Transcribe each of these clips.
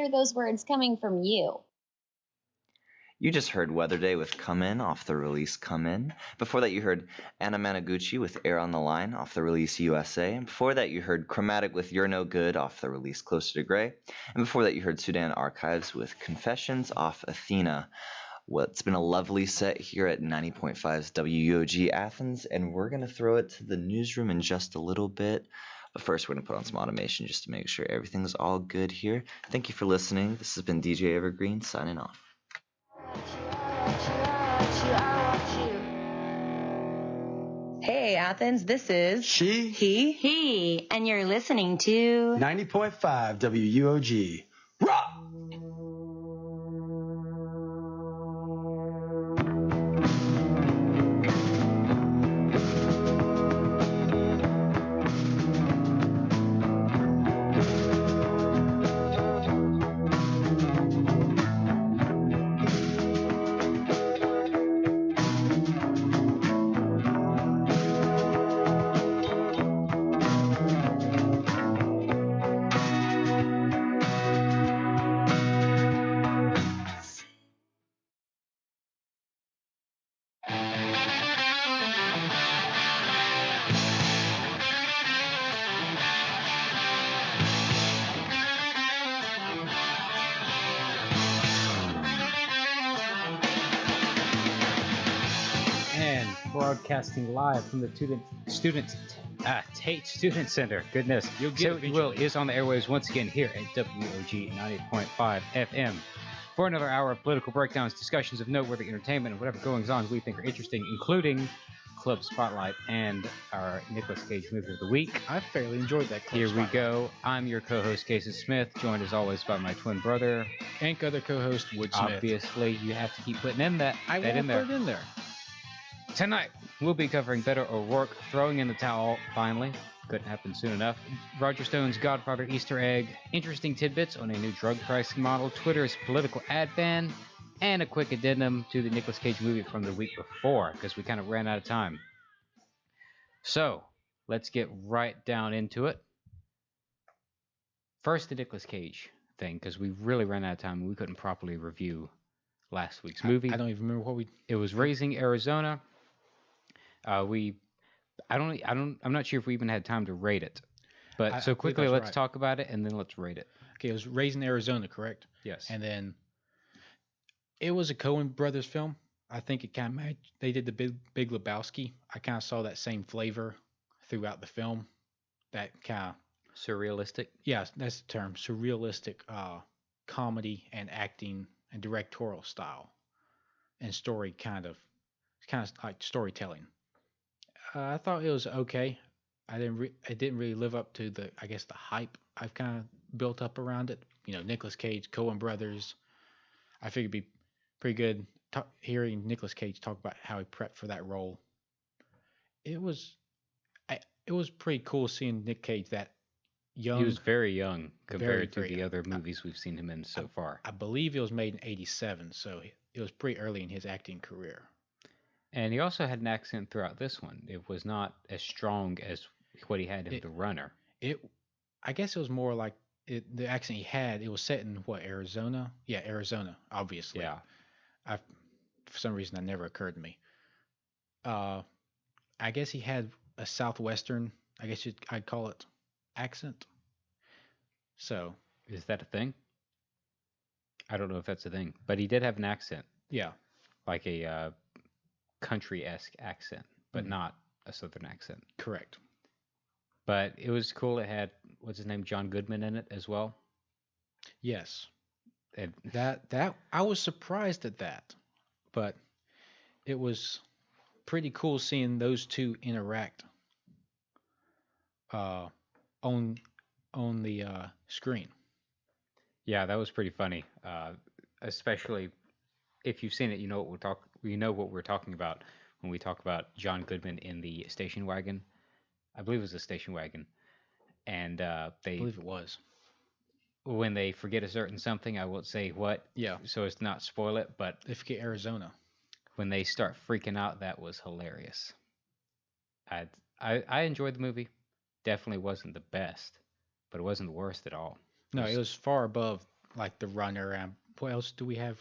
hear those words coming from you. You just heard Weather Day with Come In off the release Come In. Before that, you heard Anna Managuchi with Air on the Line off the release USA. And before that, you heard Chromatic with You're No Good off the release Closer to Grey. And before that, you heard Sudan Archives with Confessions off Athena. Well, it's been a lovely set here at 90.5's WUOG Athens, and we're going to throw it to the newsroom in just a little bit. But first, we're going to put on some automation just to make sure everything's all good here. Thank you for listening. This has been DJ Evergreen signing off. Hey, Athens, this is She, he, and you're listening to 90.5 WUOG. Rock! Broadcasting live from the Tate Student Center. Goodness. You'll get it. Will is on the airwaves once again here at WOG 90.5 FM for another hour of political breakdowns, discussions of noteworthy entertainment, and whatever goings-on we think are interesting, including Club Spotlight and our Nicolas Cage movie of the week. I fairly enjoyed that Club Spotlight. Here we go. I'm your co-host, Casey Smith, joined as always by my twin brother and other co-host, Wood Smith. Obviously, you have to keep putting in that. I will put it in there. Tonight, we'll be covering Beto O'Rourke throwing in the towel, finally. Couldn't happen soon enough. Roger Stone's Godfather Easter egg, interesting tidbits on a new drug pricing model, Twitter's political ad ban, and a quick addendum to the Nicolas Cage movie from the week before, because we kind of ran out of time. So, let's get right down into it. First, the Nicolas Cage thing, because we really ran out of time and we couldn't properly review last week's movie. I don't even remember what we... It was Raising Arizona. I'm not sure if we even had time to rate it, but so quickly let's talk about it and then let's rate it. Okay, it was Raising Arizona, correct? Yes. And then it was a Coen Brothers film. I think it kind of they did the Big Lebowski. I kind of saw that same flavor throughout the film. That kind of surrealistic. Yeah, that's the term. Surrealistic comedy and acting and directorial style and story kind of like storytelling. I thought it was okay. It didn't really live up to the hype I've kind of built up around it. You know, Nicolas Cage, Coen Brothers. I figured it'd be pretty good hearing Nicolas Cage talk about how he prepped for that role. It was pretty cool seeing Nick Cage that young. He was very young compared to the other movies we've seen him in so far. I believe it was made in '87, so it was pretty early in his acting career. And he also had an accent throughout this one. It was not as strong as what he had in The Runner. I guess it was more like the accent he had. It was set in Arizona? Yeah, Arizona, obviously. Yeah. For some reason, that never occurred to me. I guess he had a southwestern, I'd call it, accent. So. Is that a thing? I don't know if that's a thing, but he did have an accent. Yeah. Like a country-esque accent, but not a southern accent. Correct. But it was cool. It had, what's his name, John Goodman in it as well. Yes. And that I was surprised at that, but it was pretty cool seeing those two interact on the screen. Yeah, that was pretty funny. Especially if you've seen it, you know what we're talking about when we talk about John Goodman in the station wagon. I believe it was a station wagon, and I believe it was. When they forget a certain something, I won't say what. Yeah. So as to not spoil it, but they forget Arizona. When they start freaking out, that was hilarious. I enjoyed the movie. Definitely wasn't the best, but it wasn't the worst at all. No, it was far above like the runner. What else do we have?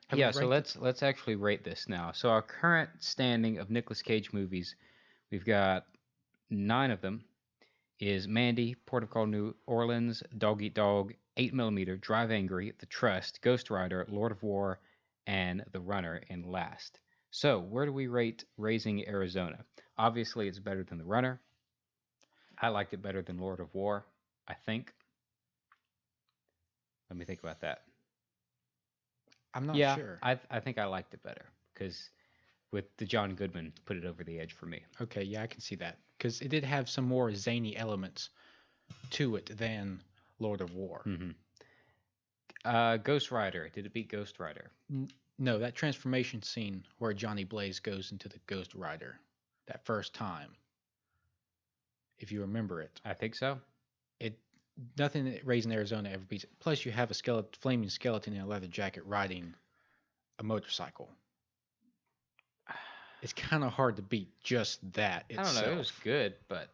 Have we Yeah, so ranked it? let's actually rate this now. So our current standing of Nicolas Cage movies, we've got 9 of them. Is Mandy, Port of Call, New Orleans, Dog Eat Dog, 8 millimeter, Drive Angry, The Trust, Ghost Rider, Lord of War, and The Runner in last. So where do we rate Raising Arizona? Obviously, it's better than The Runner. I liked it better than Lord of War, I think. Let me think about that. I'm not Yeah, sure. I think I liked it better because with the John Goodman put it over the edge for me. Okay, yeah, I can see that because it did have some more zany elements to it than Lord of War. Hmm. Ghost Rider. Did it beat Ghost Rider? No, that transformation scene where Johnny Blaze goes into the Ghost Rider that first time, if you remember it, I think so. it nothing that Raising Arizona ever beats it. Plus, you have a flaming skeleton in a leather jacket riding a motorcycle. It's kind of hard to beat just that I don't itself. know. It was good, but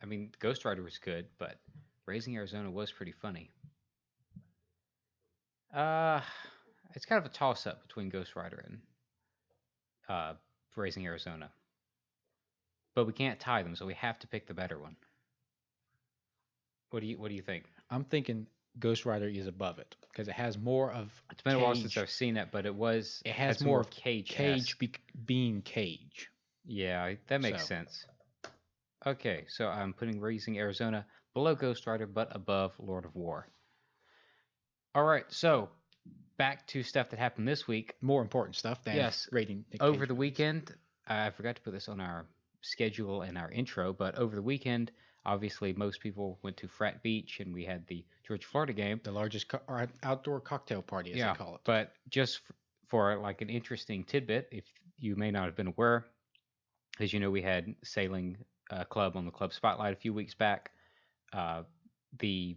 I mean, Ghost Rider was good, but Raising Arizona was pretty funny. Uh, it's kind of a toss-up between Ghost Rider and Raising Arizona, but we can't tie them, so we have to pick the better one. What do you think? I'm thinking Ghost Rider is above it because it has more of It's been a while Cage. since I've seen it, but it has some more of Cage. being Cage. Yeah, that makes So. sense. Okay, so I'm putting Raising Arizona below Ghost Rider, but above Lord of War. All right, so back to stuff that happened this week. More important stuff than Yes, rating Nick over Cage the movies. weekend, I forgot to put this on our schedule and our intro, but over the weekend, obviously most people went to Frat Beach and we had the Georgia Florida game. The largest outdoor cocktail party, as they call it. But just for like an interesting tidbit, if you may not have been aware, as you know, we had sailing club on the club spotlight a few weeks back. The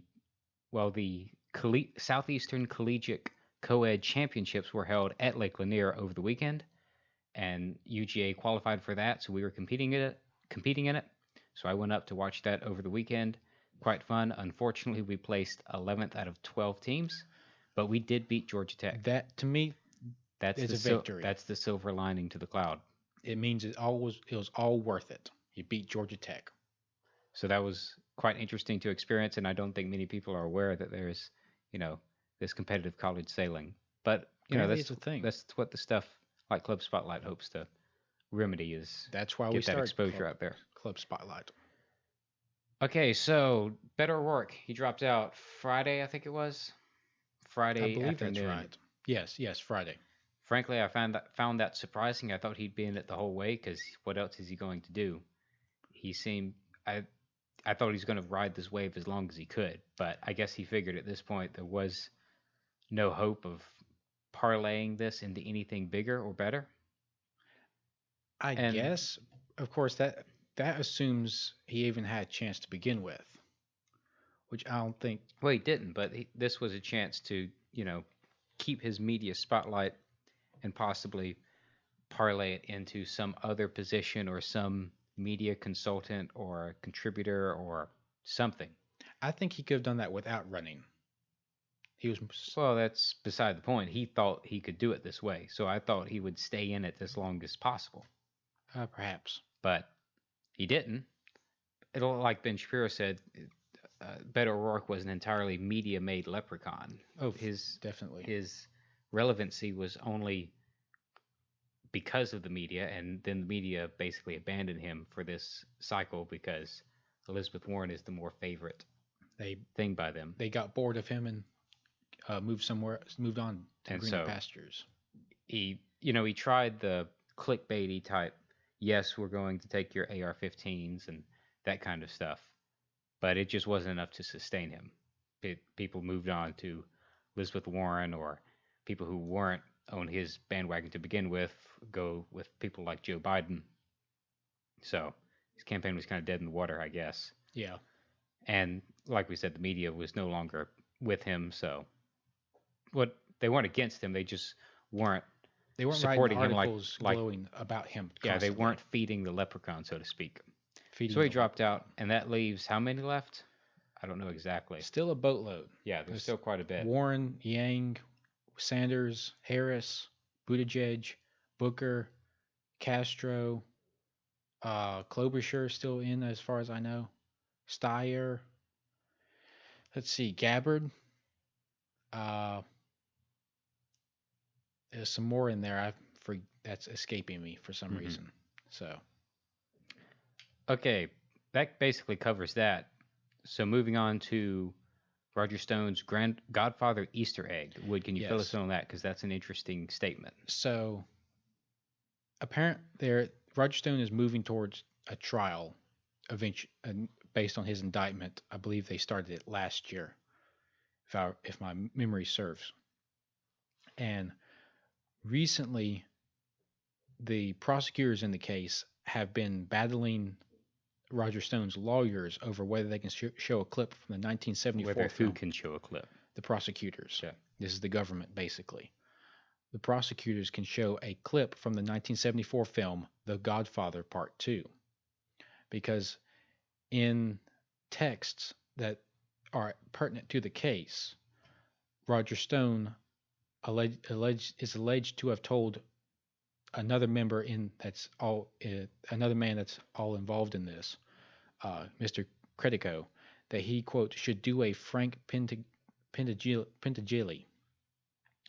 Southeastern Collegiate Co-ed Championships were held at Lake Lanier over the weekend, and UGA qualified for that, so we were competing in it. So I went up to watch that over the weekend. Quite fun. Unfortunately, we placed 11th out of 12 teams, but we did beat Georgia Tech. That, to me, That's is the a victory. That's the silver lining to the cloud. It means it was all worth it. You beat Georgia Tech. So that was quite interesting to experience, and I don't think many people are aware that there's, this competitive college sailing. But Apparently it's a thing. That's what the stuff like Club Spotlight hopes to remedy is. That's why get we that started exposure out there. Club Spotlight. Okay, so Better Work. He dropped out Friday, I think it was. Friday I believe afternoon. that's right. Yes, Friday. Frankly, I found that surprising. I thought he'd be in it the whole way because what else is he going to do? He seemed I thought he was going to ride this wave as long as he could, but I guess he figured at this point there was no hope of parlaying this into anything bigger or better. I guess, of course, that assumes he even had a chance to begin with, which I don't think. Well, he didn't, but this was a chance to, keep his media spotlight and possibly parlay it into some other position or some media consultant or contributor or something. I think he could have done that without running. He was. Well, that's beside the point. He thought he could do it this way, so I thought he would stay in it as long as possible. Perhaps. But he didn't. Like Ben Shapiro said, Beto O'Rourke was an entirely media-made leprechaun. Oh, definitely. His relevancy was only because of the media, and then the media basically abandoned him for this cycle because Elizabeth Warren is the more favorite thing by them. They got bored of him and moved on to greener pastures. He tried the clickbaity type, yes, we're going to take your AR-15s and that kind of stuff, but it just wasn't enough to sustain him. People moved on to Elizabeth Warren, or people who weren't on his bandwagon to begin with go with people like Joe Biden. So his campaign was kind of dead in the water, I guess. Yeah. And like we said, the media was no longer with him. So they weren't against him. They just weren't. They weren't supporting writing him articles glowing about him. Yeah, constantly. they weren't feeding the leprechaun, so to speak. So he dropped out, and that leaves how many left? I don't know exactly. Still a boatload. Yeah, there's still quite a bit. Warren, Yang, Sanders, Harris, Buttigieg, Booker, Castro, Klobuchar still in as far as I know. Steyer. Let's see, Gabbard. There's some more in there. That's escaping me for some reason. So. Okay, that basically covers that. So moving on to Roger Stone's Godfather Easter egg. Wood, can you fill us in on that? Because that's an interesting statement. So, Roger Stone is moving towards a trial, eventually, based on his indictment. I believe they started it last year, if my memory serves. And recently, the prosecutors in the case have been battling Roger Stone's lawyers over whether they can show a clip from the 1974 film. Who can show a clip? The prosecutors. Yeah. This is the government, basically. The prosecutors can show a clip from the 1974 film The Godfather Part 2. Because in texts that are pertinent to the case, Roger Stone is alleged to have told another man that's all involved in this, Mr. Credico, that he, quote, should do a Frank Pentagili,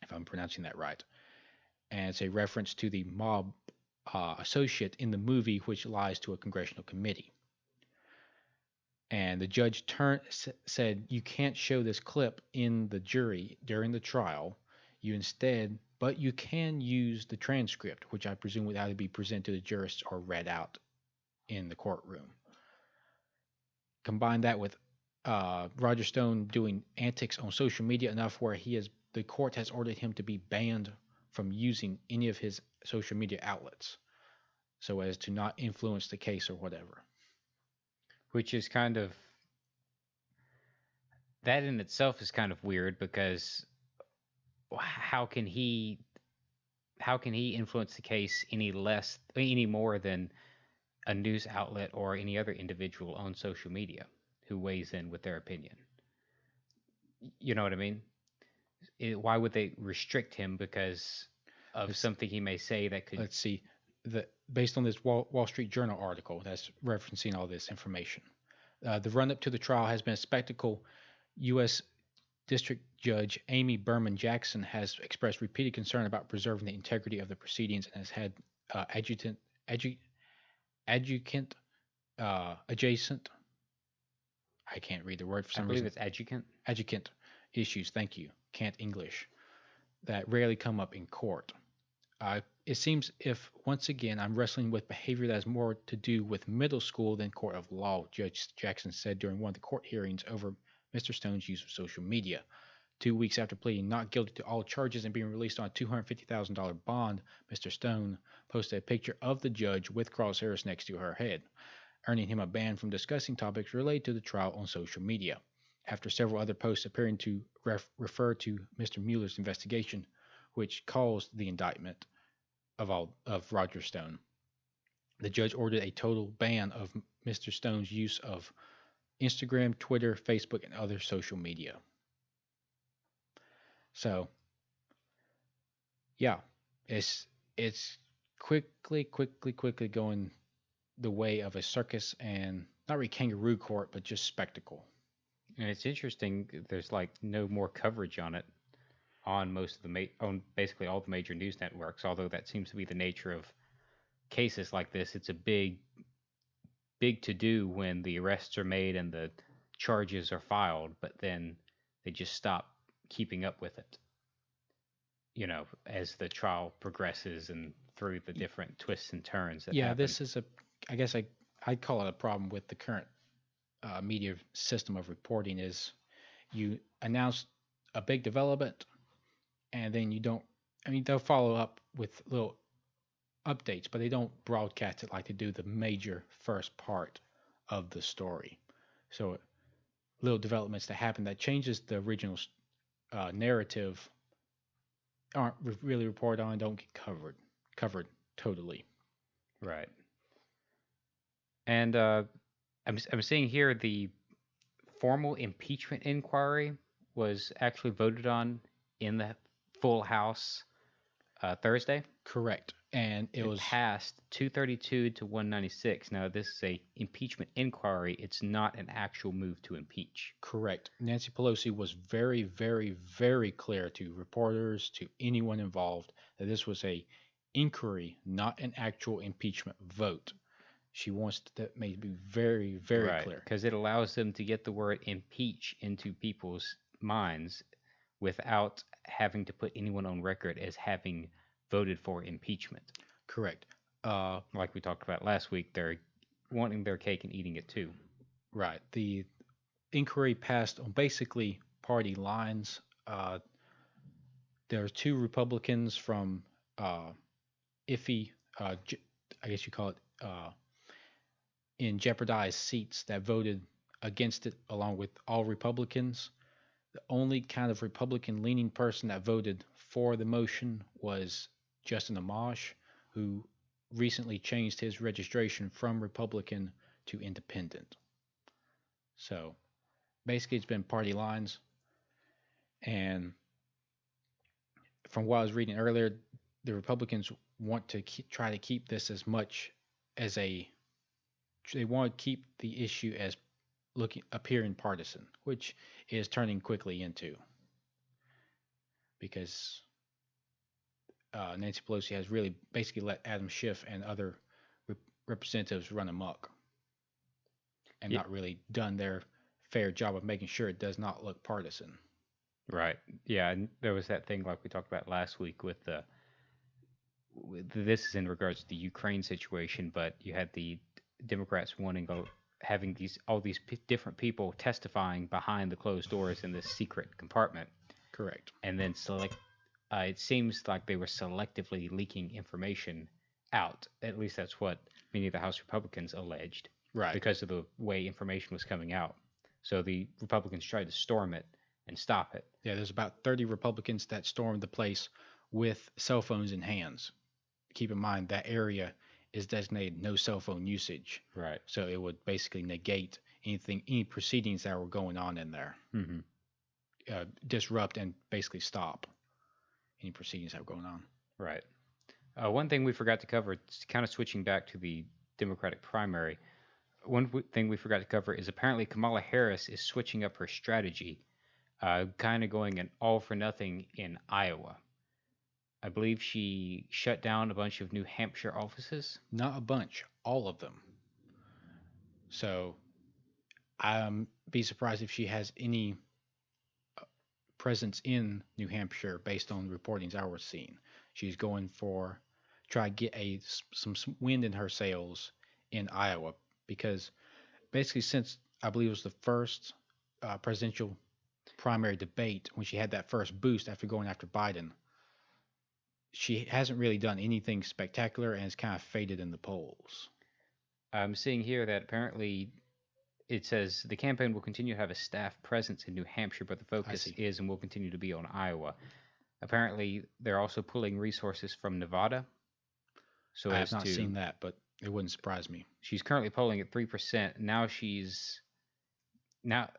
if I'm pronouncing that right. And it's a reference to the mob associate in the movie which lies to a congressional committee. And the judge said, you can't show this clip in the jury during the trial. But you can use the transcript, which I presume would either be presented to the jurists or read out in the courtroom. Combine that with Roger Stone doing antics on social media enough where the court has ordered him to be banned from using any of his social media outlets so as to not influence the case or whatever. Which is that in itself is kind of weird, because how can he influence the case any more than a news outlet or any other individual on social media who weighs in with their opinion? You know what I mean? Why would they restrict him because of something he may say that could... Let's see. Based on this Wall Street Journal article that's referencing all this information, the run-up to the trial has been a spectacle. U.S. District Judge Amy Berman Jackson has expressed repeated concern about preserving the integrity of the proceedings and has had adjacent I can't read the word for some reason. I believe it's adjacent issues, thank you, can't English, that rarely come up in court. It seems if, once again, I'm wrestling with behavior that has more to do with middle school than court of law, Judge Jackson said during one of the court hearings over Mr. Stone's use of social media. 2 weeks after pleading not guilty to all charges and being released on a $250,000 bond, Mr. Stone posted a picture of the judge with crosshairs next to her head, earning him a ban from discussing topics related to the trial on social media. After several other posts appearing to refer to Mr. Mueller's investigation, which caused the indictment of Roger Stone, the judge ordered a total ban of Mr. Stone's use of Instagram, Twitter, Facebook, and other social media. So, yeah, it's quickly going the way of a circus, and not really kangaroo court, but just spectacle. And it's interesting. There's like no more coverage on it on most of on basically all the major news networks. Although that seems to be the nature of cases like this. It's a big to do when the arrests are made and the charges are filed, but then they just stop keeping up with it. You know, as the trial progresses and through the different twists and turns that happen. This is I guess I'd call it a problem with the current media system of reporting is you announce a big development and then they'll follow up with little updates, but they don't broadcast it like they do the major first part of the story. So little developments that happen that changes the original narrative aren't really reported on, don't get covered totally. Right. And I'm seeing here the formal impeachment inquiry was actually voted on in the full House Thursday. Correct. And it was passed 232 to 196. Now, this is a impeachment inquiry. It's not an actual move to impeach. correct. Nancy Pelosi was very, very, very clear to reporters, to anyone involved, that this was a inquiry, not an actual impeachment vote. She wants that made to be very, very clear. Because it allows them to get the word impeach into people's minds without having to put anyone on record as having voted for impeachment. Correct. Like we talked about last week, they're wanting their cake and eating it too. Right. The inquiry passed on basically party lines. There are two Republicans from iffy, I guess you call it, in jeopardized seats that voted against it, along with all Republicans. The only kind of Republican-leaning person that voted for the motion was Justin Amash, who recently changed his registration from Republican to Independent. So basically, it's been party lines. And from what I was reading earlier, the Republicans want to try to keep this as much as they want to keep the issue as appearing partisan, which is turning quickly into, because Nancy Pelosi has really basically let Adam Schiff and other representatives run amok and not really done their fair job of making sure it does not look partisan. Right. Yeah, and there was that thing like we talked about last week with this is in regards to the Ukraine situation, but you had the Democrats having all these different people testifying behind the closed doors in this secret compartment. Correct. And then it seems like they were selectively leaking information out. At least that's what many of the House Republicans alleged. Right. Because of the way information was coming out. So the Republicans tried to storm it and stop it. Yeah, there's about 30 Republicans that stormed the place with cell phones in hands. Keep in mind that area is designated no cell phone usage. Right. So it would basically negate any proceedings that were going on in there. Mm-hmm. Disrupt and basically stop any proceedings that were going on. Right. One thing we forgot to cover, kind of switching back to the Democratic primary, one thing we forgot to cover is apparently Kamala Harris is switching up her strategy, kind of going an all for nothing in Iowa. I believe she shut down a bunch of New Hampshire offices. Not a bunch, all of them. So I'm be surprised if she has any presence in New Hampshire based on reportings I was seeing. She's going for try to get some wind in her sails in Iowa, because basically since I believe it was the first presidential primary debate, when she had that first boost after going after Biden, she hasn't really done anything spectacular and has kind of faded in the polls. I'm seeing here that apparently it says the campaign will continue to have a staff presence in New Hampshire, but the focus is and will continue to be on Iowa. Apparently, they're also pulling resources from Nevada. So I have not seen that, but it wouldn't surprise me. She's currently polling at 3%. Now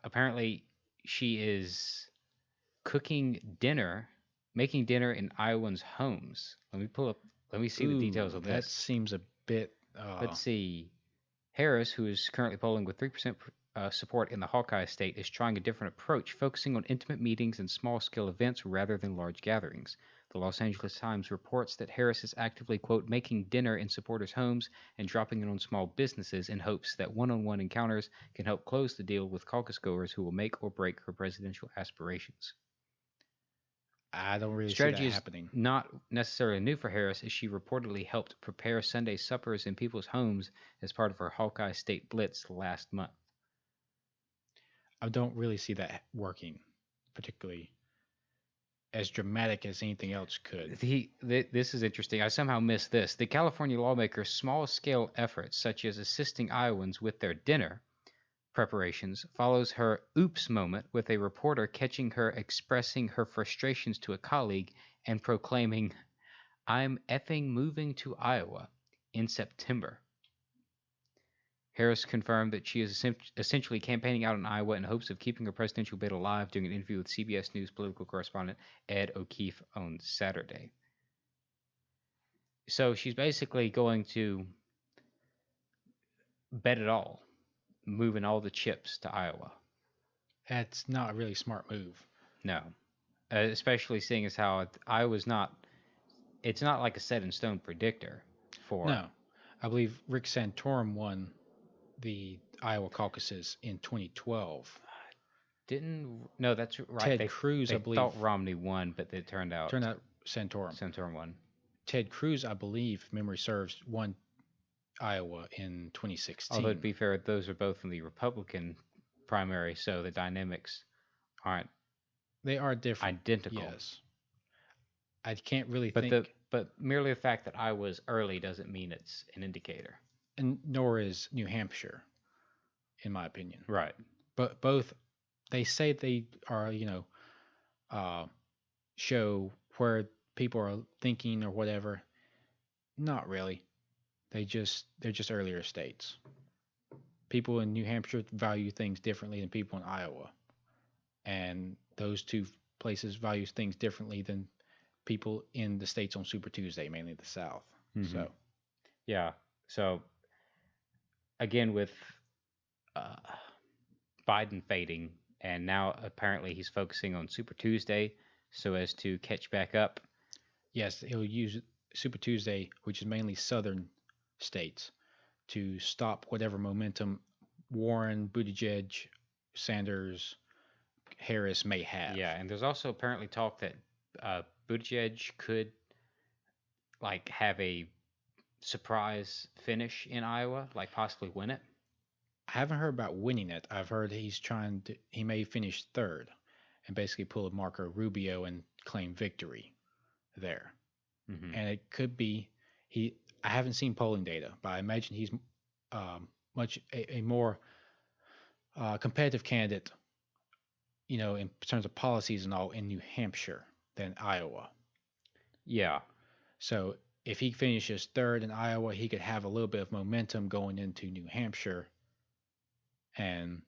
apparently she is making dinner in Iowans' homes. Let me see the details of this. That seems a bit... Let's see. Harris, who is currently polling with 3% support in the Hawkeye state, is trying a different approach, focusing on intimate meetings and small-scale events rather than large gatherings. The Los Angeles Times reports that Harris is actively, quote, making dinner in supporters' homes and dropping it on small businesses in hopes that one-on-one encounters can help close the deal with caucus goers who will make or break her presidential aspirations. I don't really Strategy see that happening. Is not necessarily new for Harris, as she reportedly helped prepare Sunday suppers in people's homes as part of her Hawkeye State Blitz last month. I don't really see that working, particularly as dramatic as anything else could. This is interesting. I somehow missed this. The California lawmaker's small-scale efforts, such as assisting Iowans with their dinner preparations, follows her oops moment with a reporter catching her expressing her frustrations to a colleague and proclaiming, "I'm effing moving to Iowa in September." Harris confirmed that she is essentially campaigning out in Iowa in hopes of keeping her presidential bid alive during an interview with CBS News political correspondent Ed O'Keefe on Saturday. So she's basically going to bet it all, moving all the chips to Iowa. That's not a really smart move. No, especially seeing as how Iowa's not. It's not like a set in stone predictor for. No, I believe Rick Santorum won the Iowa caucuses in 2012. No, that's right. Ted they, Cruz, they I believe, thought Romney won, but it turned out Santorum won. Ted Cruz, I believe, if memory serves, won Iowa in 2016. Although to be fair, those are both in the Republican primary, so the dynamics aren't. They are different. Identical. Yes. I can't really think. But merely the fact that I was early doesn't mean it's an indicator. And nor is New Hampshire, in my opinion. Right. But both, they say they are, show where people are thinking or whatever. Not really. They're just earlier states. People in New Hampshire value things differently than people in Iowa. And those two places value things differently than people in the states on Super Tuesday, mainly the South. Mm-hmm. So, yeah. So, again, with Biden fading, and now apparently he's focusing on Super Tuesday so as to catch back up. Yes, he'll use Super Tuesday, which is mainly southern states, to stop whatever momentum Warren, Buttigieg, Sanders, Harris may have. Yeah, and there's also apparently talk that Buttigieg could have a surprise finish in Iowa, possibly win it. I haven't heard about winning it. I've heard he may finish third and basically pull a Marco Rubio and claim victory there. Mm-hmm. And it could be I haven't seen polling data, but I imagine he's much a more competitive candidate, in terms of policies and all in New Hampshire than Iowa. Yeah. So if he finishes third in Iowa, he could have a little bit of momentum going into New Hampshire and,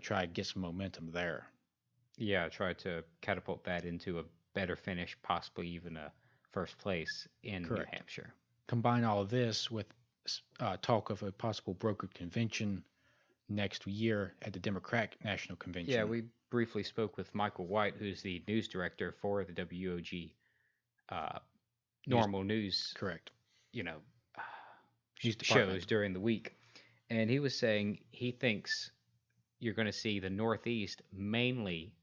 try to get some momentum there. Yeah, try to catapult that into a better finish, possibly even a first place in Correct. New Hampshire. Combine all of this with talk of a possible brokered convention next year at the Democratic National Convention. Yeah, we briefly spoke with Michael White, who's the news director for the WUOG normal news. Correct. Shows during the week. And he was saying he thinks you're going to see the Northeast mainly,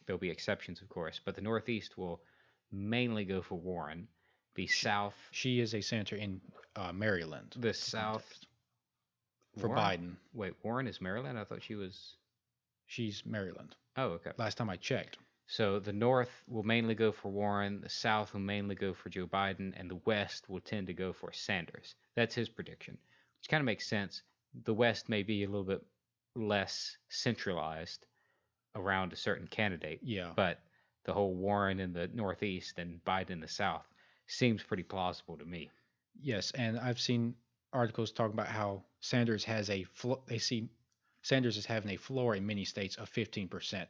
there'll be exceptions, of course, but the Northeast will mainly go for Warren. The South. She is a senator in Maryland. The South. For Warren? Biden. Wait, Warren is Maryland? I thought she was. She's Maryland. Oh, okay. Last time I checked. So the North will mainly go for Warren, the South will mainly go for Joe Biden, and the West will tend to go for Sanders. That's his prediction, which kind of makes sense. The West may be a little bit less centralized around a certain candidate. Yeah. But the whole Warren in the Northeast and Biden in the South seems pretty plausible to me. Yes, and I've seen articles talking about how Sanders has they see Sanders is having a floor in many states of 15%.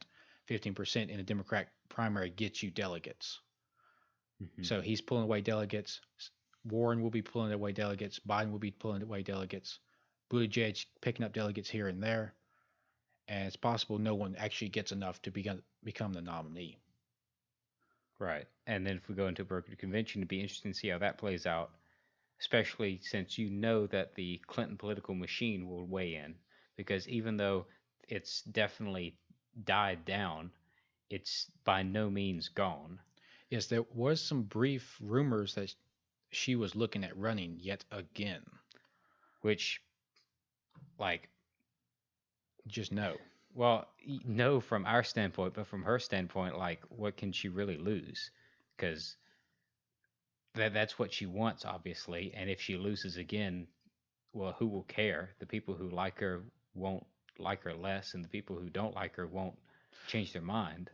15% in a Democratic primary gets you delegates. Mm-hmm. So he's pulling away delegates. Warren will be pulling away delegates. Biden will be pulling away delegates. Buttigieg picking up delegates here and there. And it's possible no one actually gets enough to become the nominee. Right. And then if we go into a brokered convention, it'd be interesting to see how that plays out, especially since that the Clinton political machine will weigh in. Because even though it's definitely died down, it's by no means gone. Yes, there was some brief rumors that she was looking at running yet again. Which, just no. Well, no from our standpoint, but from her standpoint, what can she really lose? Because that's what she wants, obviously. And if she loses again, well, who will care? The people who like her won't like her less, and the people who don't like her won't change their mind.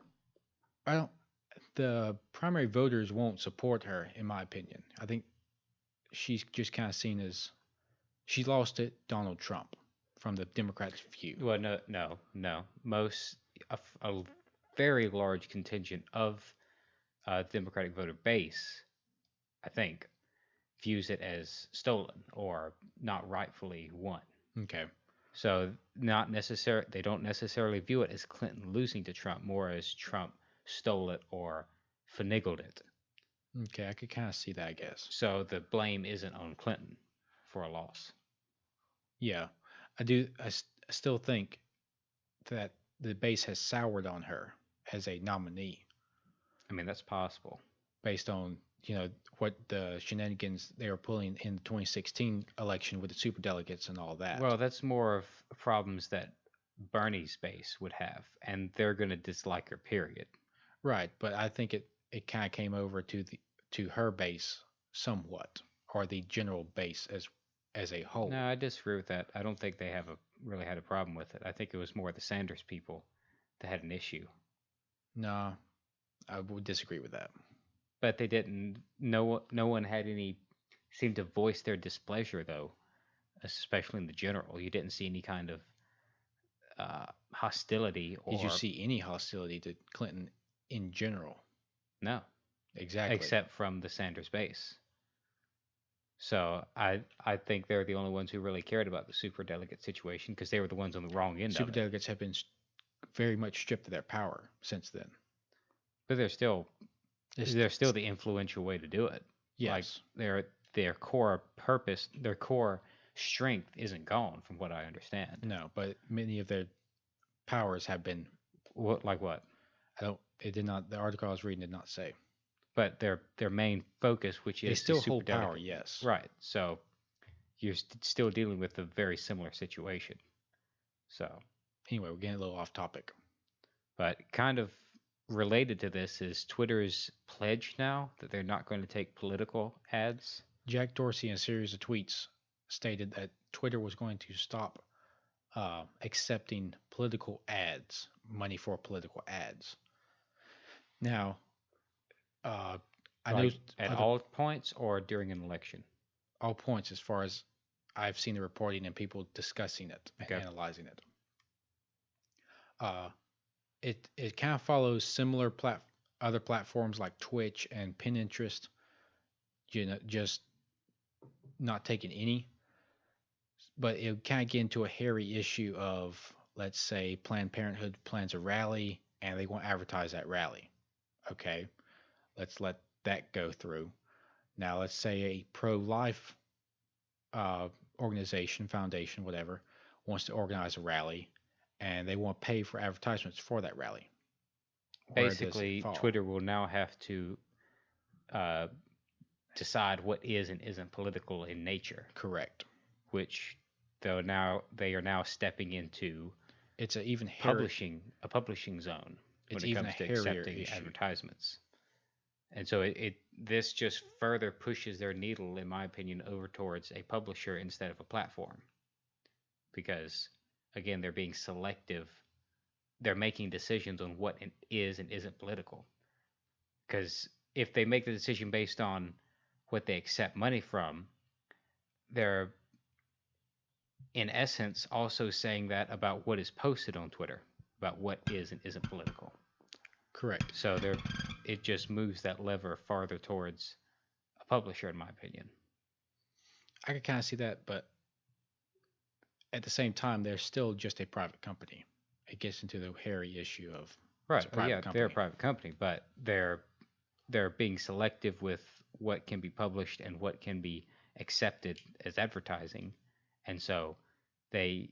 The primary voters won't support her, in my opinion. I think she's just kind of seen as She lost it Donald Trump from the Democrats' view. Well, no. A very large contingent of Democratic voter base, I think, views it as stolen or not rightfully won. Okay. So they don't necessarily view it as Clinton losing to Trump, more as Trump stole it or finagled it. Okay, I could kind of see that, I guess. So the blame isn't on Clinton for a loss. Yeah, I do. I still think that the base has soured on her as a nominee I mean, that's possible. based on what the shenanigans they were pulling in the 2016 election with the superdelegates and all that. Well, that's more of problems that Bernie's base would have, and they're going to dislike her, period. Right, but I think it kind of came over to her base somewhat, or the general base as a whole. No, I disagree with that. I don't think they really had a problem with it. I think it was more the Sanders people that had an issue. No, I would disagree with that. But they didn't. No one had seemed to voice their displeasure, though, especially in the general. You didn't see any kind of hostility. Did you see any hostility to Clinton in general? No, exactly. Except from the Sanders base. So I think they're the only ones who really cared about the superdelegate situation because they were the ones on the wrong end of it. Superdelegates have been very much stripped of their power since then. But they're still the influential way to do it. Yes. Like their core purpose, their core strength isn't gone, from what I understand. No, but many of their powers have been. What? Like what? It did not. The article I was reading did not say. But their main focus, which is they still the hold power, yes. Right. So you're still dealing with a very similar situation. So anyway, we're getting a little off topic. But kind of related to this is Twitter's pledge now that they're not going to take political ads. Jack Dorsey, in a series of tweets, stated that Twitter was going to stop accepting political ads, money for political ads. Now, I know at all points or during an election. All points, as far as I've seen the reporting and people discussing it and analyzing it. It kind of follows similar other platforms like Twitch and Pinterest. Just not taking any. But it kind of get into a hairy issue of, let's say, Planned Parenthood plans a rally and they want to advertise that rally. Okay, let's let that go through. Now, let's say a pro-life organization, foundation, whatever, wants to organize a rally and they want to pay for advertisements for that rally. Basically, Twitter will now have to decide what is and isn't political in nature. Correct. Which, though, they are now stepping into it's a publishing zone when it comes to accepting advertisements. And so this just further pushes their needle, in my opinion, over towards a publisher instead of a platform. Because, again, they're being selective. They're making decisions on what is and isn't political. Because if they make the decision based on what they accept money from, they're, in essence, also saying that about what is posted on Twitter, about what is and isn't political. Correct. So it just moves that lever farther towards a publisher, in my opinion. I can kind of see that, but at the same time, they're still just a private company. It gets into the hairy issue of right. They're a private company, but they're being selective with what can be published and what can be accepted as advertising, and so they,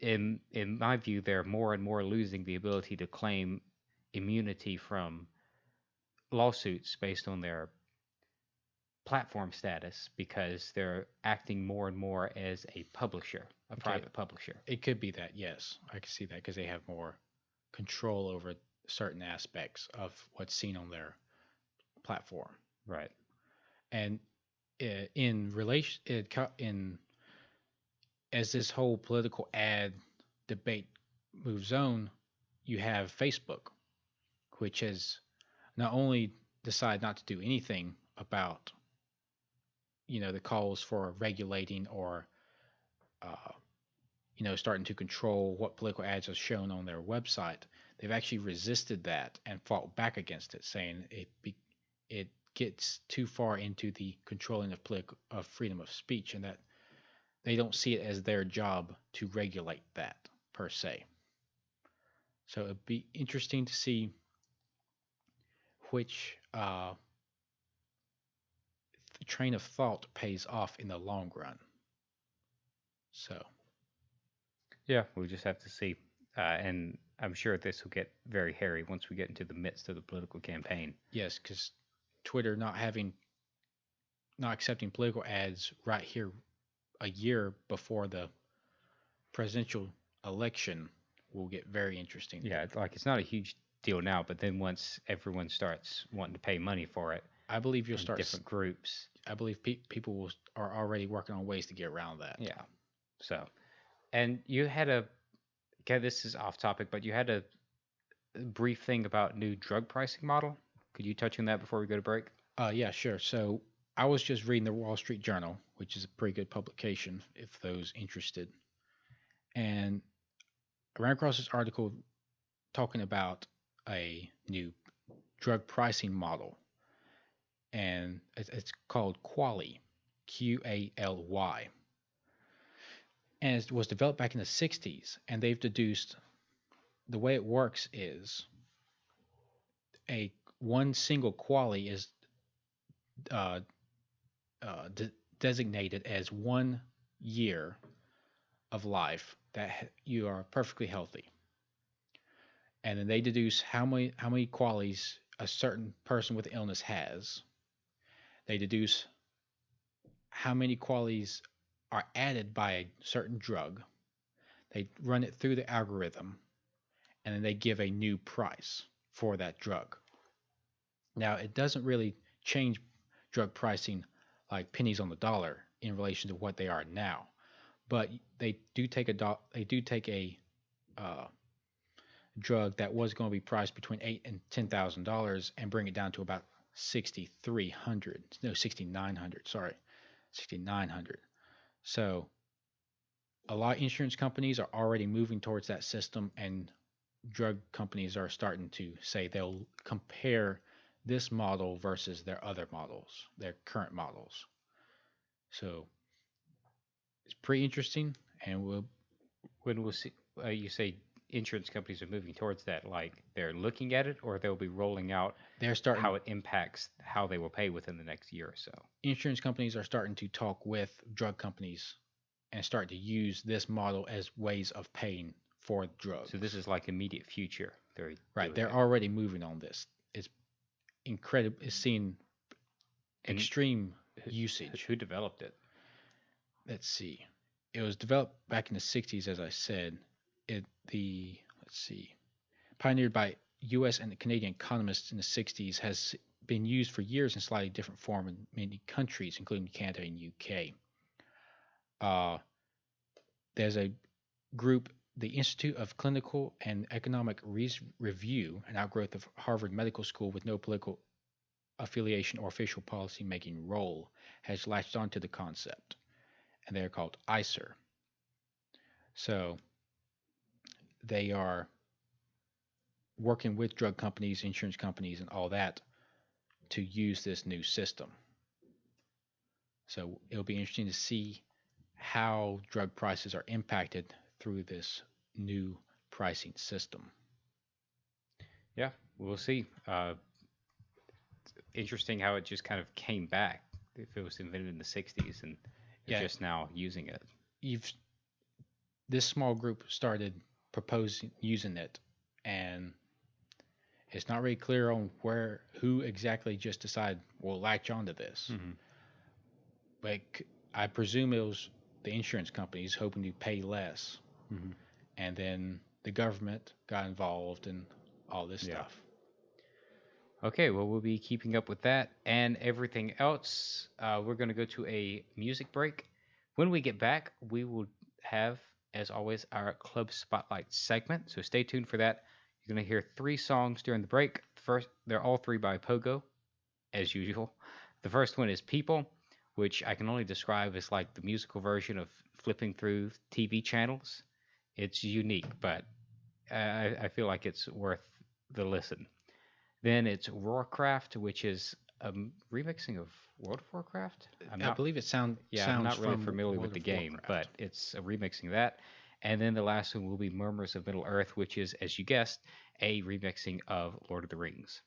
in my view, they're more and more losing the ability to claim immunity from lawsuits based on their platform status because they're acting more and more as a publisher, a private publisher. It could be that, yes. I can see that because they have more control over certain aspects of what's seen on their platform. Right. And as this whole political ad debate moves on, you have Facebook, which has not only decided not to do anything about the calls for regulating or uh, starting to control what political ads are shown on their website, they've actually resisted that and fought back against it, saying it gets too far into the controlling of freedom of speech, and that they don't see it as their job to regulate that per se. So it'd be interesting to see which train of thought pays off in the long run. So Yeah, we'll just have to see. And I'm sure this will get very hairy once we get into the midst of the political campaign. yes, because Twitter not accepting political ads right here a year before the presidential election will get very interesting. Yeah, it's not a huge deal now, but then once everyone starts wanting to pay money for it, I believe you'll start different groups. I believe people are already working on ways to get around that. Yeah. So, and you had okay, this is off topic, but you had a brief thing about new drug pricing model. Could you touch on that before we go to break? Yeah, sure. So I was just reading the Wall Street Journal, which is a pretty good publication if those interested. And I ran across this article talking about a new drug pricing model. And it's called QALY, QALY. And it was developed back in the 60s. And they've deduced the way it works is one single QALY is designated as 1 year of life that you are perfectly healthy, and then they deduce how many QALYs a certain person with illness has. They deduce how many QALYs are added by a certain drug. They run it through the algorithm, and then they give a new price for that drug. Now, it doesn't really change drug pricing like pennies on the dollar in relation to what they are now, but they do take a drug that was going to be priced between $8,000 and $10,000 and bring it down to about $6,900. So a lot of insurance companies are already moving towards that system, and drug companies are starting to say they'll compare this model versus their other models, their current models. So it's pretty interesting, and when we'll see. You say insurance companies are moving towards that, like they're looking at it, or they'll be rolling out how it impacts how they will pay within the next year or so. Insurance companies are starting to talk with drug companies and start to use this model as ways of paying for drugs. So this is like immediate future. They're already moving on this. It's incredible. It's seeing extreme usage. Who developed it? Let's see. It was developed back in the 60s, as I said. Pioneered by U.S. and Canadian economists in the 60s, has been used for years in slightly different form in many countries, including Canada and UK. There's a group, the Institute of Clinical and Economic Review, an outgrowth of Harvard Medical School with no political affiliation or official policy-making role, has latched onto the concept, and they're called ICER. So they are working with drug companies, insurance companies, and all that to use this new system. So it'll be interesting to see how drug prices are impacted through this new pricing system. Yeah, we'll see. Interesting how it just kind of came back. If it was invented in the 60s and just now using it. This small group started proposing using it, and it's not really clear on who exactly just decided we'll latch onto this. Mm-hmm. But I presume it was the insurance companies hoping to pay less, mm-hmm. and then the government got involved and all this stuff. Okay, well, we'll be keeping up with that and everything else. We're going to go to a music break. When we get back, we will have, as always, our Club Spotlight segment. So stay tuned for that. You're going to hear 3 songs during the break. First, they're all 3 by Pogo, as usual. The first one is People. which I can only describe as like the musical version of flipping through TV channels. It's unique, but I feel like it's worth the listen. Then it's Warcraft, which is a remixing of World of Warcraft. I believe it I'm sounds not really from familiar World with the of game, Warcraft. but it's a remixing of that. And then the last one will be Murmurs of Middle Earth, which is, as you guessed, a remixing of Lord of the Rings.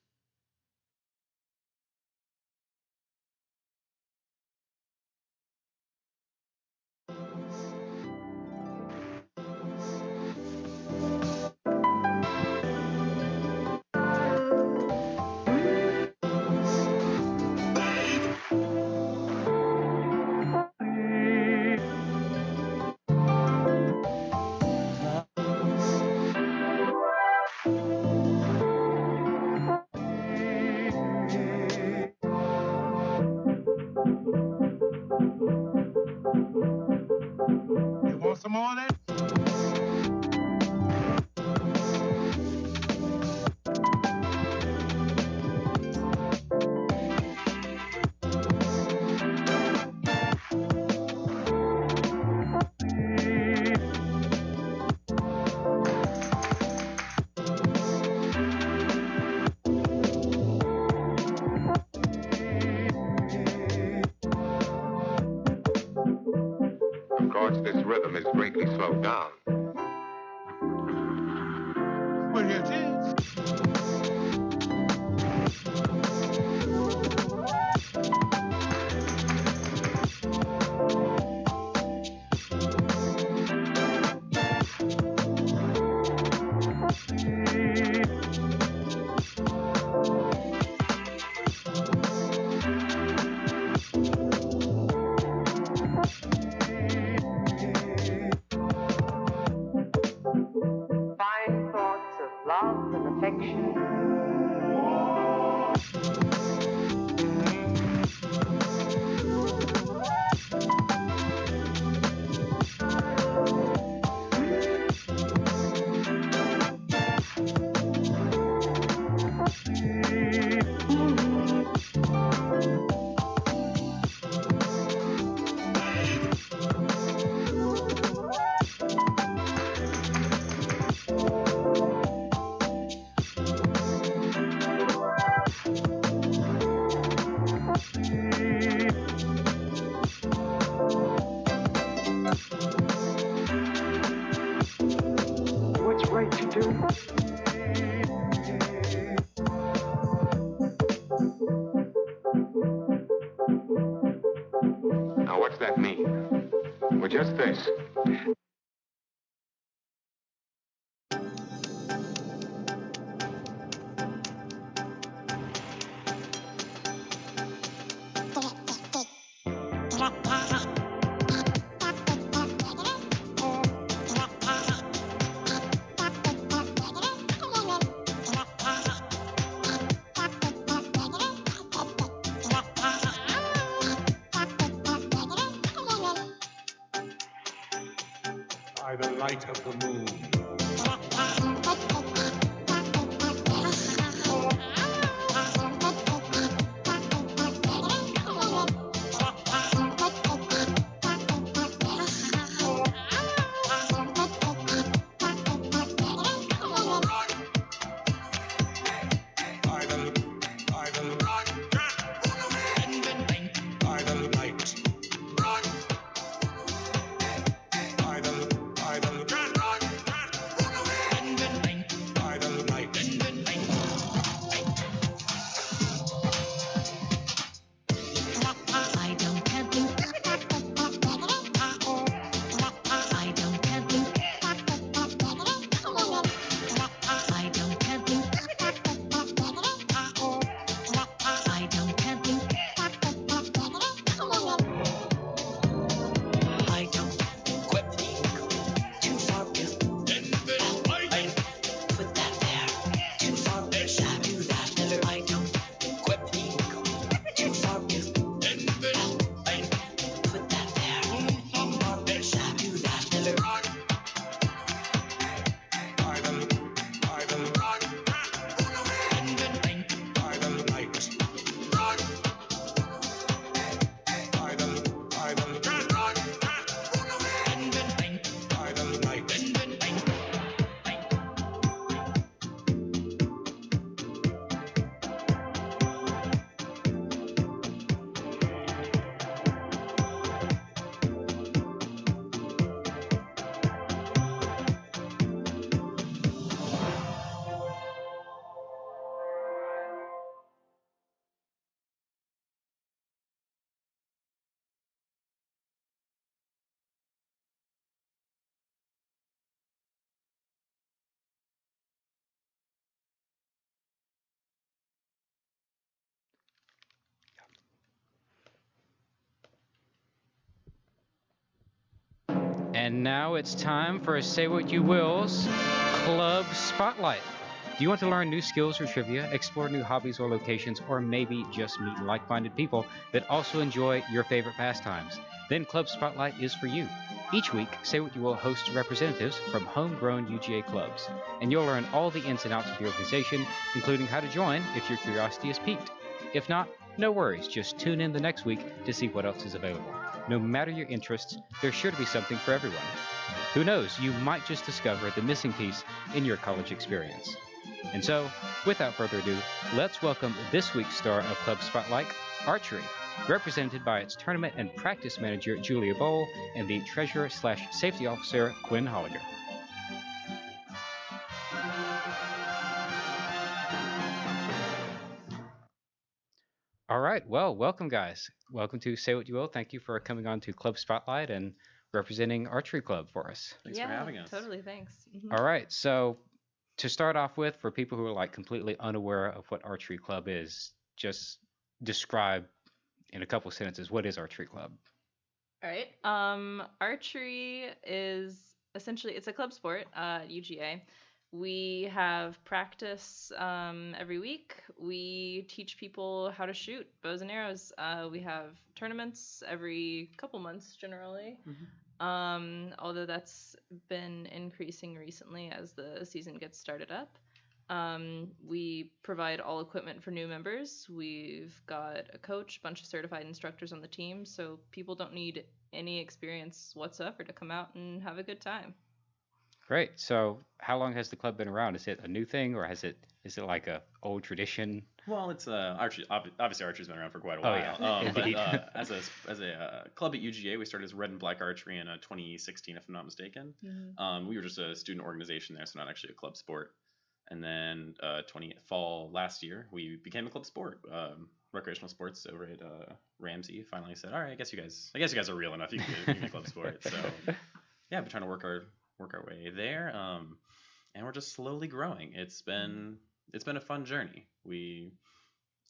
You want some more of that? Of course, this rhythm is greatly slowed down. Well, here it is. Fine thoughts of love and affection. What's right to do? Now, what's that mean? Well, just this. By the light of the moon. And now it's time for Say What You Will's Club Spotlight. Do you want to learn new skills or trivia, explore new hobbies or locations, or maybe just meet like-minded people that also enjoy your favorite pastimes? Then Club Spotlight is for you. Each week, Say What You Will hosts representatives from homegrown UGA clubs, and you'll learn all the ins and outs of the organization, including how to join if your curiosity is piqued. If not, no worries, just tune in the next week to see what else is available. No matter your interests, there's sure to be something for everyone. Who knows, you might just discover the missing piece in your college experience. And so, without further ado, let's welcome this week's star of Club Spotlight, Archery, represented by its tournament and practice manager, Julia Bowl, and the treasurer/safety officer, Quinn Holliger. All right, well, welcome, guys. Welcome to Say What You Will. Thank you for coming on to Club Spotlight and representing Archery Club for us. Thanks for having us. Totally, thanks. All right, so to start off with, for people who are like completely unaware of what Archery Club is, just describe in a couple sentences, what is Archery Club? All right. Archery is essentially, it's a club sport at UGA. We have practice every week. We teach people how to shoot bows and arrows. We have tournaments every couple months generally. Although that's been increasing recently as the season gets started up. We provide all equipment for new members. We've got a coach, a bunch of certified instructors on the team, so people don't need any experience whatsoever to come out and have a good time. Great. So how long has the club been around? Is it a new thing, or is it like a old tradition? Well, it's obviously archery's been around for quite a while. Oh, yeah. But as a club at UGA, we started as Red and Black Archery in 2016, if I'm not mistaken. We were just a student organization there, so not actually a club sport. And then fall last year, we became a club sport. Recreational sports over at Ramsey finally said, "All right, I guess you guys are real enough. You can be a club sport." So yeah, we're trying to work our way there, and we're just slowly growing. It's been a fun journey.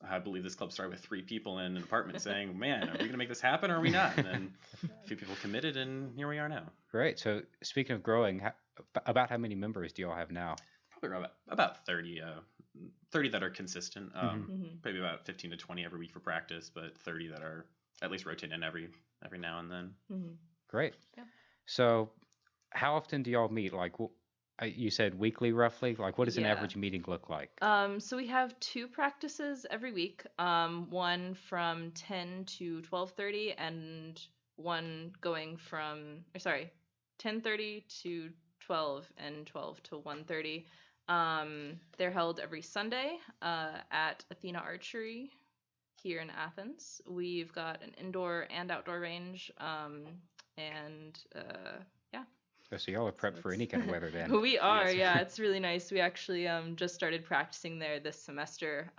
I believe this club started with 3 people in an apartment saying, "Man, are we gonna make this happen, or are we not?" And then a few people committed, and here we are now. Great. So speaking of growing, about how many members do you all have now? Probably about 30 that are consistent. Maybe about 15 to 20 every week for practice, but 30 that are at least rotating in every now and then. Great. Yeah. So how often do y'all meet? Like you said weekly roughly? Like what does an average meeting look like? So we have 2 practices every week. One from 10 to 12:30 and one going from 10:30 to 12 and 12 to 1:30. They're held every Sunday at Athena Archery here in Athens. We've got an indoor and outdoor range, and yeah. So y'all are prepped for any kind of weather then. We are, yeah. It's really nice. We actually just started practicing there this semester.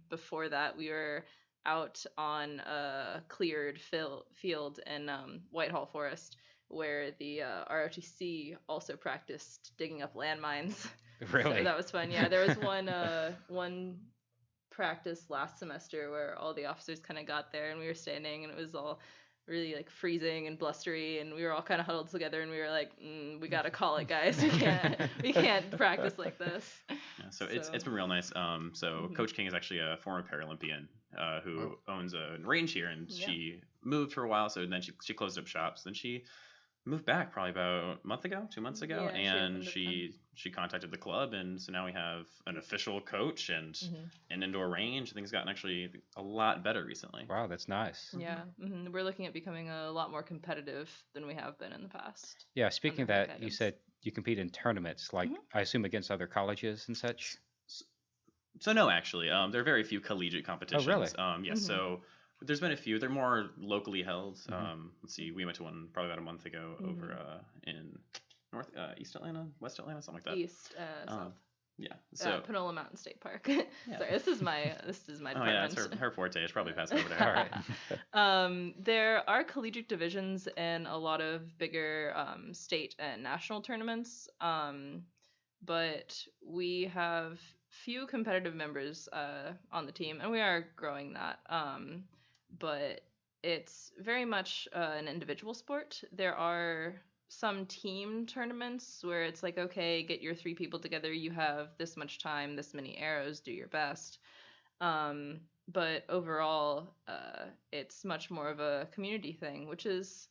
Before that, we were out on a cleared field in Whitehall Forest, where the ROTC also practiced digging up landmines. Really? So that was fun. Yeah, there was one practice last semester where all the officers kind of got there, and we were standing, and it was all really like freezing and blustery, and we were all kind of huddled together, and we were like, we gotta call it, guys. We can't practice like this. Yeah, so it's been real nice. Coach King is actually a former Paralympian who owns a range here, and she moved for a while. So then she closed up shops. Then she moved back probably about a month ago, 2 months ago, and she contacted the club, and so now we have an official coach and an indoor range. Things gotten actually a lot better recently. Wow, that's nice. Yeah, we're looking at becoming a lot more competitive than we have been in the past. Yeah, speaking of that, you said you compete in tournaments, like I assume against other colleges and such. So no, actually, there are very few collegiate competitions. Oh, really? Yes, so there's been a few. They're more locally held. Let's see, we went to one probably about a month ago over in East Atlanta, West Atlanta, something like that. East, South. Yeah. So Panola Mountain State Park. Sorry, this is my department. Oh yeah, it's her forte. It's probably passing over there. All right. There are collegiate divisions in a lot of bigger state and national tournaments, but we have few competitive members on the team, and we are growing that. But it's very much an individual sport. There are some team tournaments where it's like, okay, get your 3 people together. You have this much time, this many arrows, do your best. But overall, it's much more of a community thing, which is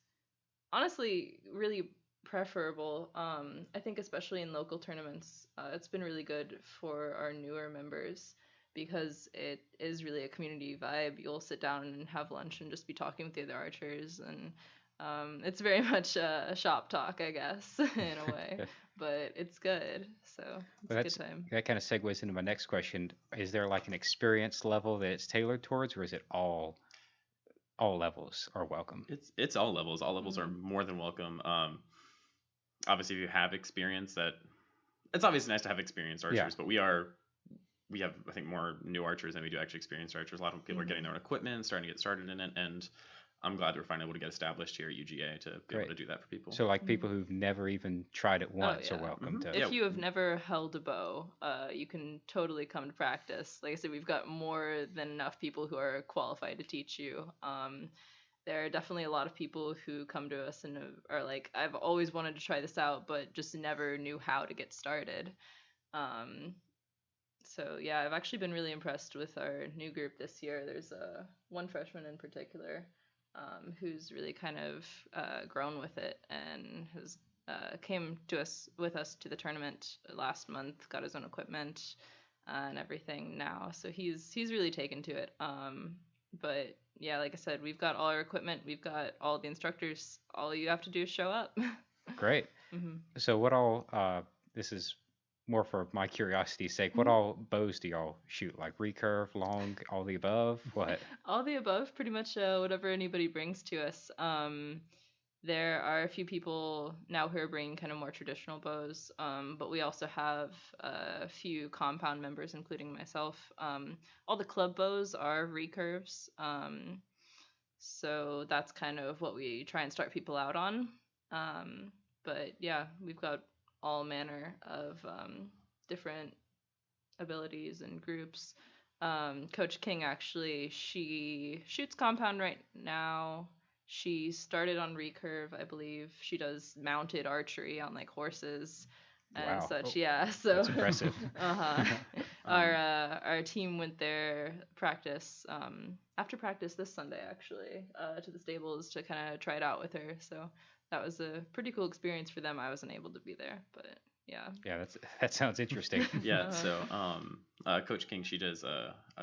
honestly really preferable. I think especially in local tournaments, it's been really good for our newer members because it is really a community vibe. You'll sit down and have lunch and just be talking with the other archers, and it's very much shop talk, I guess, in a way. But it's good, so it's a good time. That kind of segues into my next question. Is there like an experience level that it's tailored towards, or is it all levels are welcome? It's all levels. All levels are more than welcome. Obviously, if you have experience, that it's obviously nice to have experienced archers, but we have I think more new archers than we do actually experienced archers. A lot of people are getting their own equipment, starting to get started in it, and I'm glad that we're finally able to get established here at UGA to be able to do that for people. So like people who've never even tried it once are welcome to. If you have never held a bow, you can totally come to practice. Like I said, we've got more than enough people who are qualified to teach you. There are definitely a lot of people who come to us and are like, I've always wanted to try this out, but just never knew how to get started. So yeah, I've actually been really impressed with our new group this year. There's one freshman in particular who's really kind of grown with it and has came with us to the tournament last month, got his own equipment and everything now. So he's really taken to it. But yeah, like I said, we've got all our equipment, we've got all the instructors. All you have to do is show up. Great. So what all? This is more for my curiosity's sake. What all bows do y'all shoot? Like recurve, long, all the above? What? All the above, pretty much whatever anybody brings to us. There are a few people now who are bringing kind of more traditional bows, but we also have a few compound members, including myself. All the club bows are recurves, so that's kind of what we try and start people out on. But yeah, we've got all manner of different abilities and groups. Coach King actually, she shoots compound right now. She started on recurve, I believe. She does mounted archery on like horses and such. Yeah, so that's impressive. Our team went there after practice this Sunday actually to the stables to kind of try it out with her. So that was a pretty cool experience for them. I wasn't able to be there, but yeah. Yeah, that sounds interesting. Yeah. So Coach King, she does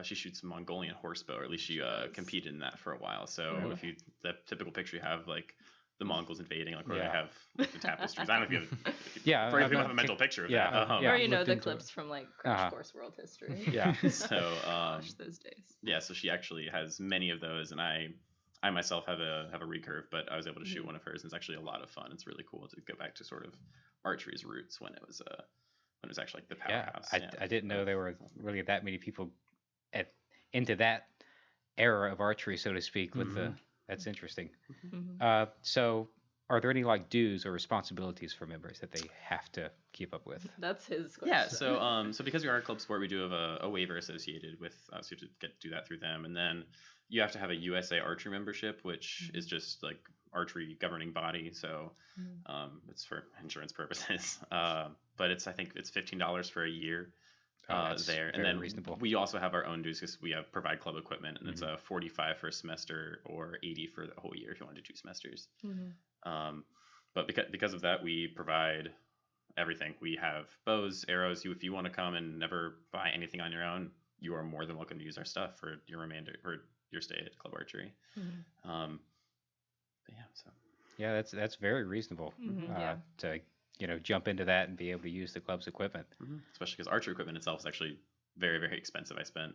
she shoots Mongolian horsebow, or at least she competed in that for a while. So if you the typical picture you have like the Mongols invading, like where they have like, the tapestries. I don't know if you have if you don't have a mental picture of that. Or the clips from like Crash Course World History. Yeah. So gosh, those days. Yeah, so she actually has many of those, and I myself have a recurve, but I was able to shoot one of hers, and it's actually a lot of fun. It's really cool to go back to sort of archery's roots when it was actually like the powerhouse. I didn't know there were really that many people into that era of archery, so to speak. With that's interesting. So are there any like dues or responsibilities for members that they have to keep up with? That's his question. Yeah, so because we are a club sport, we do have a waiver associated with, so you have to do that through them, and then you have to have a USA Archery membership, which is just like archery governing body, so it's for insurance purposes. But I think it's $15 for a year. There, and then reasonable. We also have our own dues because we provide club equipment, and it's $45 for a semester or $80 for the whole year if you want to do 2 semesters. But because of that, we provide everything. We have bows, arrows. If you want to come and never buy anything on your own, you are more than welcome to use our stuff for your stay at Club Archery. That's very reasonable to jump into that and be able to use the club's equipment. Especially because archery equipment itself is actually very, very expensive. I spent,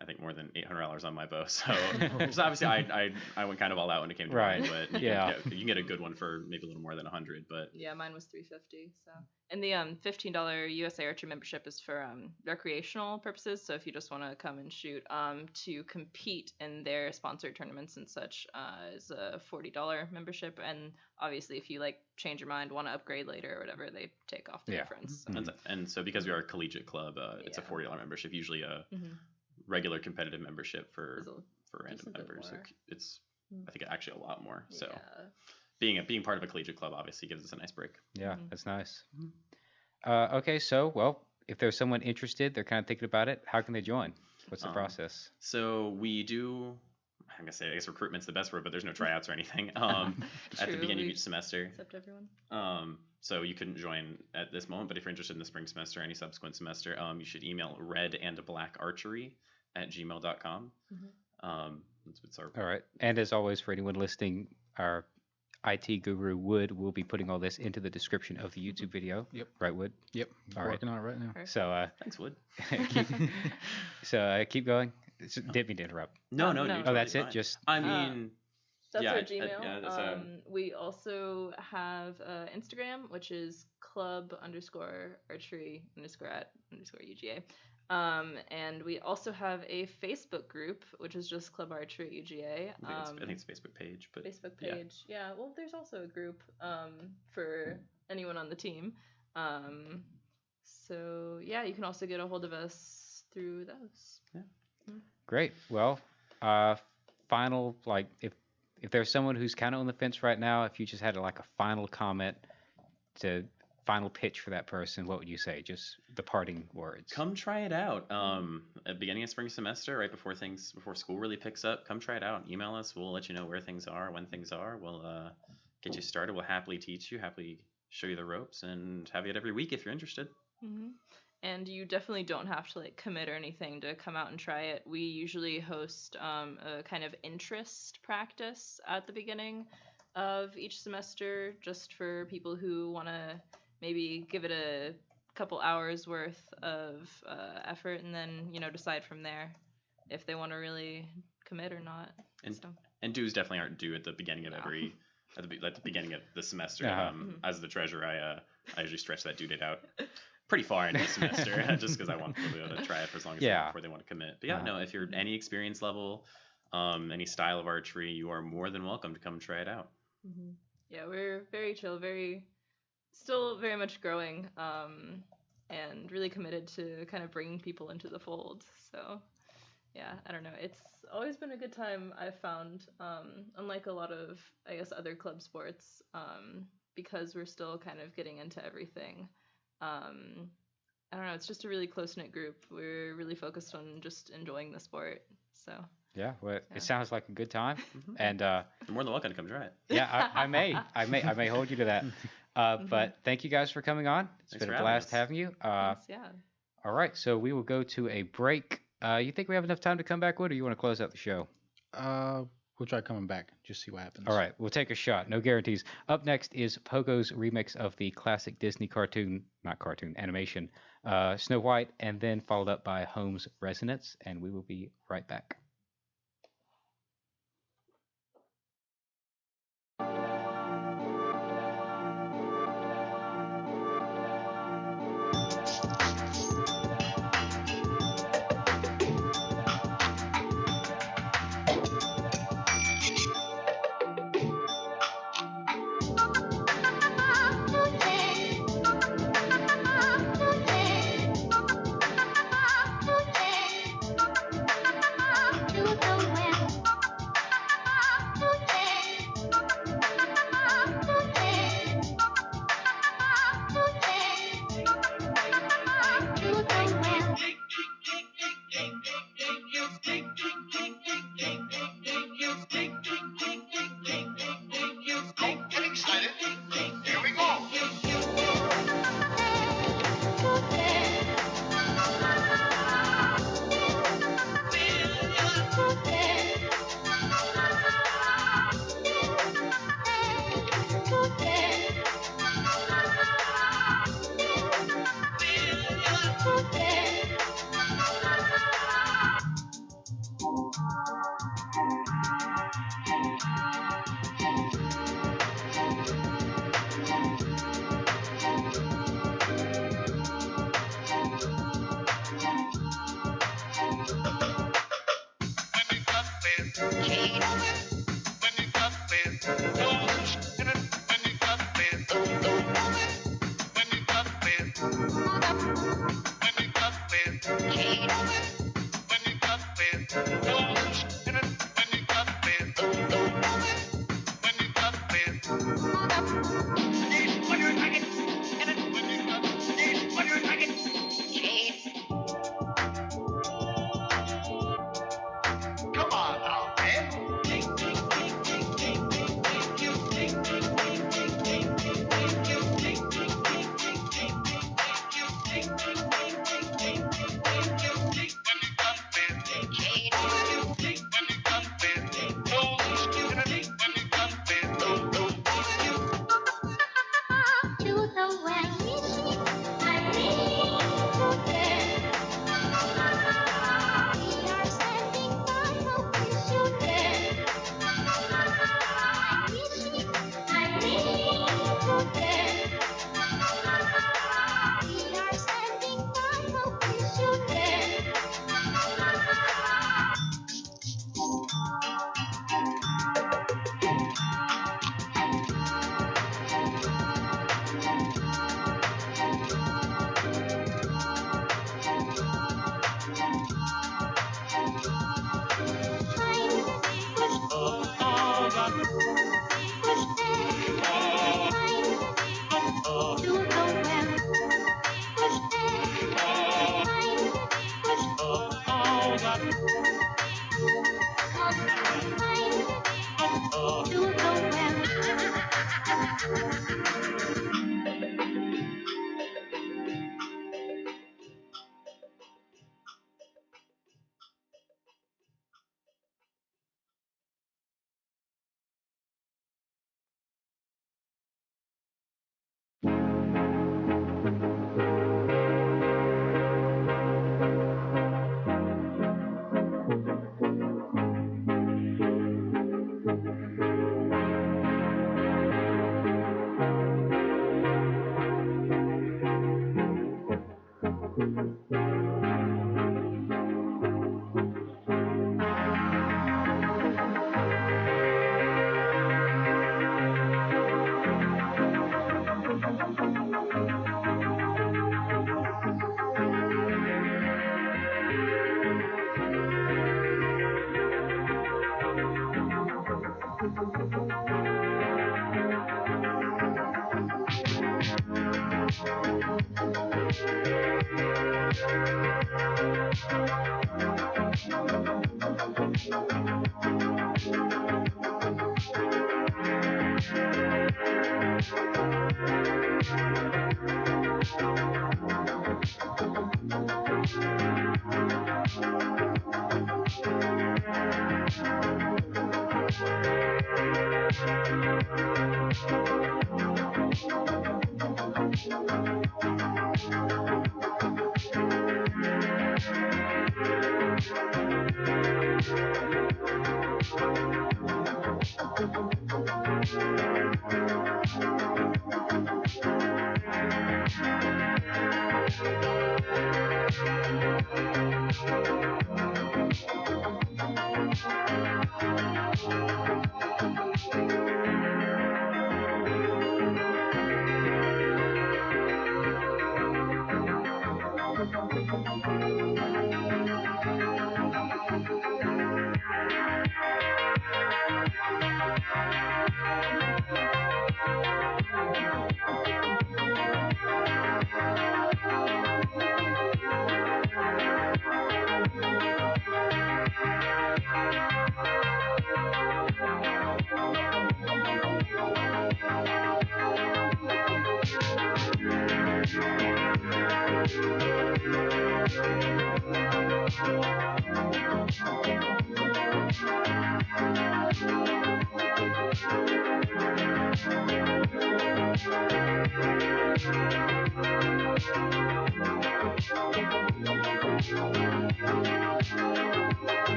I think, more than $800 on my bow. So obviously I went kind of all out when it came to mine, but you can get a good one for maybe a little more than $100. But yeah, mine was $350. So, and the $15 USA Archery membership is for recreational purposes. So if you just want to come and shoot, to compete in their sponsored tournaments and such, is a $40 membership. And obviously, if you like change your mind, want to upgrade later or whatever, they take off the difference. So. And so because we are a collegiate club, it's a $40 membership. Usually a regular competitive membership for random members. So it's I think actually a lot more. So being part of a collegiate club obviously gives us a nice break. Yeah, that's nice. Okay, so well, if there's someone interested, they're kind of thinking about it. How can they join? What's the process? So we do. I'm gonna say I guess recruitment's the best word, but there's no tryouts or anything at the beginning of each semester. Accept everyone. So you couldn't join at this moment, but if you're interested in the spring semester or any subsequent semester, you should email redandblackarchery@gmail.com. That's our. All right, and as always, for anyone listening, our IT guru Wood will be putting all this into the description of the YouTube video. Yep. Right, Wood? Yep. All right. Working on it right now. So thanks, Wood. keep going. Didn't mean to interrupt. No. Oh, that's it. Just. I mean. That's yeah, our Gmail. that's we also have Instagram, which is club_archery_at_UGA. And we also have a Facebook group, which is just Club Archery at UGA. I think it's a Facebook page, but Facebook page. Yeah. Well, there's also a group for anyone on the team. So yeah, you can also get a hold of us through those. Yeah. Great. Well, final if there's someone who's kind of on the fence right now, if you just had a final comment final pitch for that person, what would you say? Just the parting words. Come try it out. At the beginning of spring semester, right before school really picks up, come try it out. Email us. We'll let you know where things are, when things are. We'll get you started. We'll happily teach you, happily show you the ropes, and have you it every week if you're interested. Mm-hmm. And you definitely don't have to commit or anything to come out and try it. We usually host a kind of interest practice at the beginning of each semester, just for people who want to maybe give it a couple hours worth of effort, and then decide from there if they want to really commit or not. And dues definitely aren't due at the beginning of every at the beginning of the semester. As the treasurer, I usually stretch that due date out pretty far into the semester just because I want people to be able to try it for as long as they want before they want to commit. But no, if you're any experience level, any style of archery, you are more than welcome to come try it out. Mm-hmm. Yeah, we're very chill, still very much growing, and really committed to kind of bringing people into the fold. So yeah, I don't know. It's always been a good time, I've found, unlike a lot of, I guess, other club sports, because we're still kind of getting into everything. I don't know. It's just a really close-knit group. We're really focused on just enjoying the sport. So yeah, well, it sounds like a good time, and you're more than welcome to come try it. Yeah, I may hold you to that. But thank you guys for coming on. It's been a blast having you. Thanks, yeah. All right, so we will go to a break. You think we have enough time to come back, Wood, or you want to close out the show? We'll try coming back. Just see what happens. All right, we'll take a shot. No guarantees. Up next is Pogo's remix of the classic Disney animation, Snow White, and then followed up by Holmes' Resonance, and we will be right back.